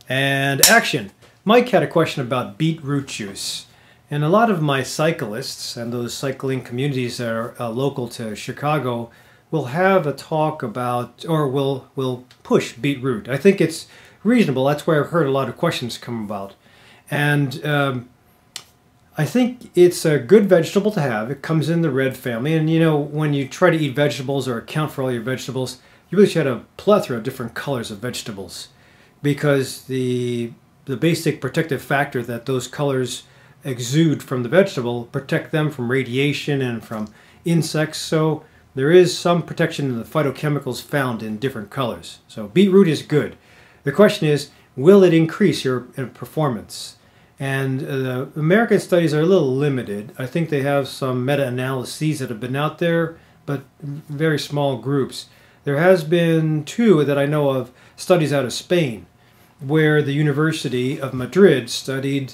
And action. Mike had a question about beetroot juice. And a lot of my cyclists and those cycling communities that are local to Chicago will have a talk about, or will push beetroot. I think it's reasonable. That's where I've heard a lot of questions come about. And I think it's a good vegetable to have. It comes in the red family. And you know, when you try to eat vegetables or account for all your vegetables, you really should have a plethora of different colors of vegetables, because the basic protective factor that those colors exude from the vegetable protect them from radiation and from insects. So there is some protection in the phytochemicals found in different colors. So beetroot is good. The question is, will it increase your performance? And the American studies are a little limited. I think they have some meta-analyses that have been out there, but very small groups. There has been 2 that I know of, studies out of Spain, where the University of Madrid studied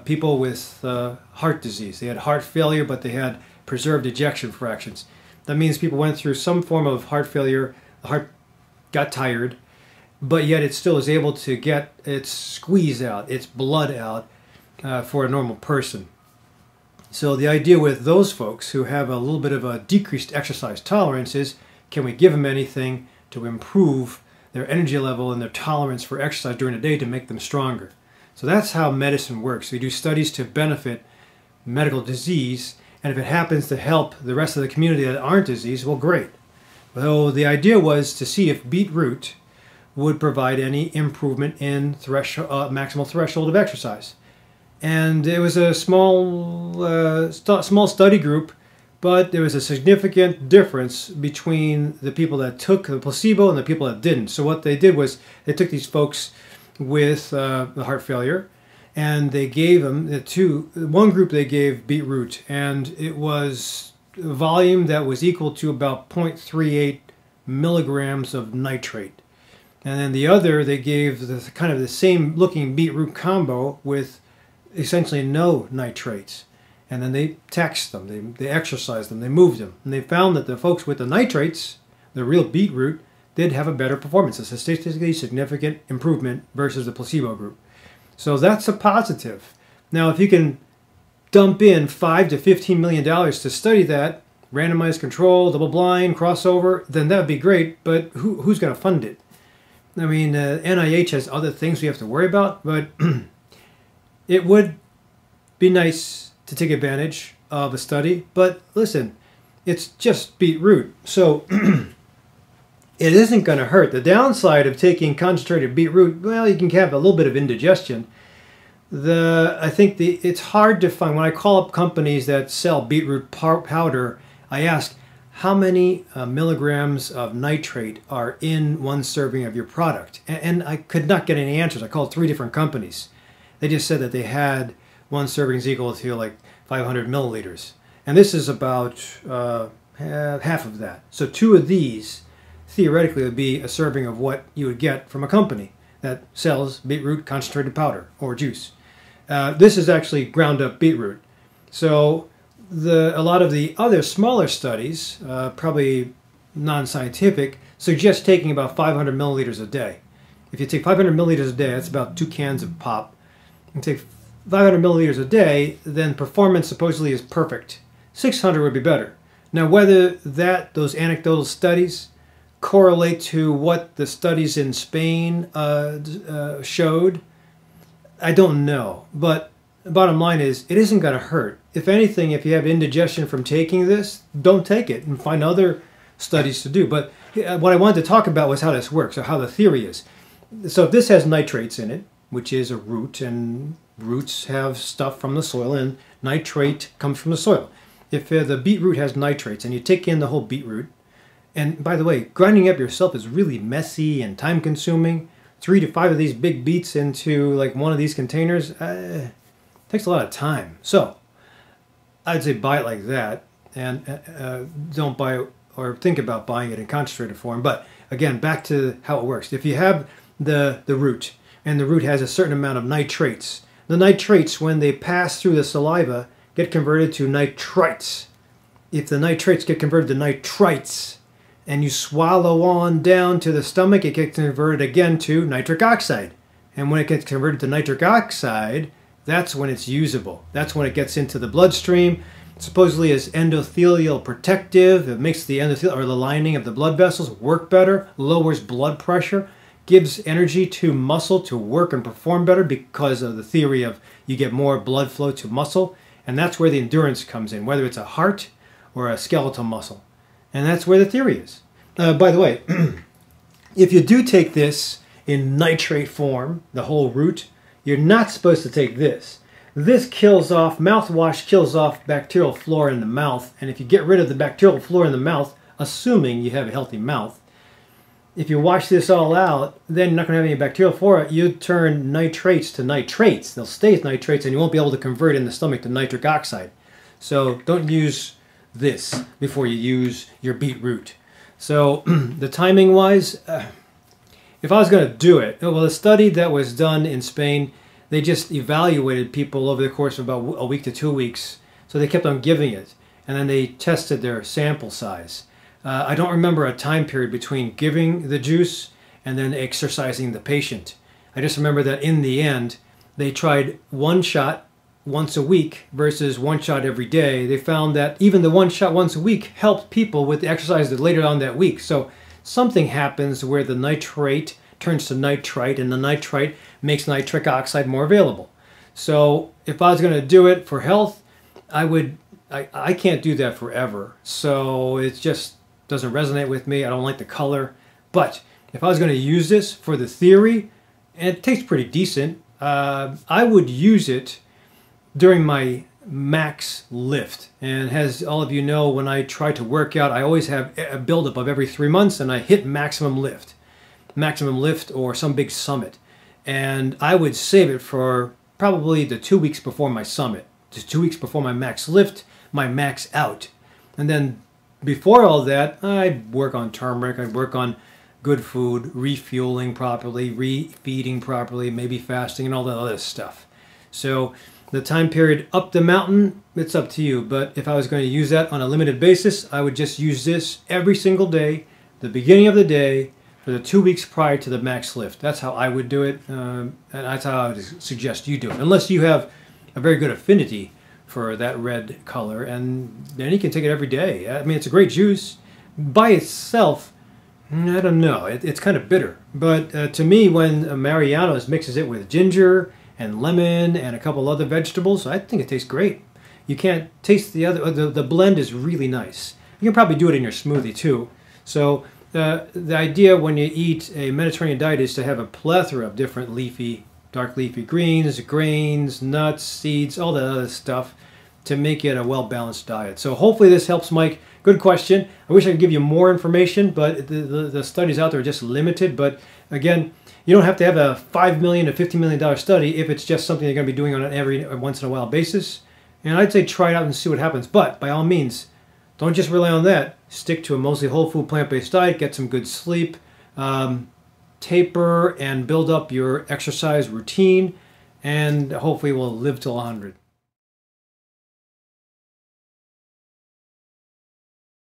people with heart disease. They had heart failure, but they had preserved ejection fractions. That means people went through some form of heart failure, the heart got tired, but yet it still is able to get its squeeze out, its blood out for a normal person. So the idea with those folks who have a little bit of a decreased exercise tolerance is, can we give them anything to improve their energy level and their tolerance for exercise during the day to make them stronger? So that's how medicine works. We do studies to benefit medical disease, and if it happens to help the rest of the community that aren't diseased, well, great. So the idea was to see if beetroot would provide any improvement in maximal threshold of exercise. And it was a small study group, but there was a significant difference between the people that took the placebo and the people that didn't. So what they did was they took these folks with the heart failure, and they gave them one group they gave beetroot, and it was a volume that was equal to about 0.38 milligrams of nitrate. And then the other, they gave kind of the same looking beetroot combo with essentially no nitrates. And then they taxed them, they exercised them, they moved them. And they found that the folks with the nitrates, the real beetroot, did have a better performance, a statistically significant improvement versus the placebo group. So that's a positive. Now, if you can dump in $5 to $15 million to study that, randomized control, double-blind, crossover, then that would be great, but who's going to fund it? I mean, NIH has other things we have to worry about, but it would be nice to take advantage of a study. But listen, it's just beetroot, so it isn't going to hurt. The downside of taking concentrated beetroot, well, you can have a little bit of indigestion. I think it's hard to find. When I call up companies that sell beetroot powder, I ask, how many milligrams of nitrate are in one serving of your product? And I could not get any answers. I called 3 different companies. They just said that they had one serving is equal to like 500 milliliters. And this is about half of that. So 2 of these theoretically would be a serving of what you would get from a company that sells beetroot concentrated powder or juice. This is actually ground up beetroot. So a lot of the other smaller studies, probably non-scientific, suggest taking about 500 milliliters a day. If you take 500 milliliters a day, that's about 2 cans of pop. You take 500 milliliters a day, then performance supposedly is perfect. 600 would be better. Now, whether those anecdotal studies correlate to what the studies in Spain showed, I don't know. But the bottom line is, it isn't going to hurt. If anything, if you have indigestion from taking this, don't take it and find other studies to do. But what I wanted to talk about was how this works, or how the theory is. So if this has nitrates in it, which is a root, and roots have stuff from the soil, and nitrate comes from the soil. If the beetroot has nitrates, and you take in the whole beetroot, and by the way, grinding up yourself is really messy and time-consuming. 3 to 5 of these big beets into like one of these containers takes a lot of time. So I'd say buy it like that, and don't buy it or think about buying it in concentrated form. But again, back to how it works. If you have the root, and the root has a certain amount of nitrates, the nitrates, when they pass through the saliva, get converted to nitrites. If the nitrates get converted to nitrites, and you swallow on down to the stomach, it gets converted again to nitric oxide. And when it gets converted to nitric oxide, that's when it's usable. That's when it gets into the bloodstream. Supposedly is endothelial protective. It makes the endothelial, or the lining of the blood vessels, work better, lowers blood pressure, gives energy to muscle to work and perform better because of the theory of you get more blood flow to muscle. And that's where the endurance comes in, whether it's a heart or a skeletal muscle. And that's where the theory is. By the way, if you do take this in nitrate form, the whole root, you're not supposed to take this. This kills off, mouthwash kills off bacterial flora in the mouth. And if you get rid of the bacterial flora in the mouth, assuming you have a healthy mouth, if you wash this all out, then you're not going to have any bacterial flora. You turn nitrates to nitrates. They'll stay as nitrates, and you won't be able to convert in the stomach to nitric oxide. So don't use this before you use your beetroot. So the timing-wise, if I was going to do it, well, the study that was done in Spain, they just evaluated people over the course of about a week to 2 weeks. So they kept on giving it, and then they tested their sample size. I don't remember a time period between giving the juice and then exercising the patient. I just remember that in the end, they tried one shot once a week versus one shot every day. They found that even the one shot once a week helped people with the exercise later on that week. So something happens where the nitrate turns to nitrite, and the nitrite makes nitric oxide more available. So if I was going to do it for health, I can't do that forever. So it just doesn't resonate with me. I don't like the color. But if I was going to use this for the theory, and it tastes pretty decent, I would use it during my max lift. And as all of you know, when I try to work out, I always have a buildup of every 3 months, and I hit maximum lift or some big summit. And I would save it for probably the 2 weeks before my summit, just 2 weeks before my max lift, my max out. And then before all that, I'd work on turmeric, I'd work on good food, refueling properly, refeeding properly, maybe fasting and all that other stuff. So the time period up the mountain, it's up to you. But if I was going to use that on a limited basis, I would just use this every single day, the beginning of the day, for the 2 weeks prior to the max lift. That's how I would do it, and that's how I would suggest you do it. Unless you have a very good affinity for that red color, and then you can take it every day. I mean, it's a great juice. By itself, I don't know, it's kind of bitter. But to me, when Mariano's mixes it with ginger and lemon and a couple other vegetables, I think it tastes great. You can't taste the other, the blend is really nice. You can probably do it in your smoothie too. So the idea when you eat a Mediterranean diet is to have a plethora of different leafy, dark leafy greens, grains, nuts, seeds, all that other stuff to make it a well-balanced diet. So hopefully this helps, Mike. Good question. I wish I could give you more information, but the studies out there are just limited. But again, you don't have to have a $5 million to $50 million study if it's just something you're going to be doing on an every once in a while basis. And I'd say try it out and see what happens. But by all means, don't just rely on that. Stick to a mostly whole food plant-based diet, get some good sleep, taper and build up your exercise routine, and hopefully we'll live till 100.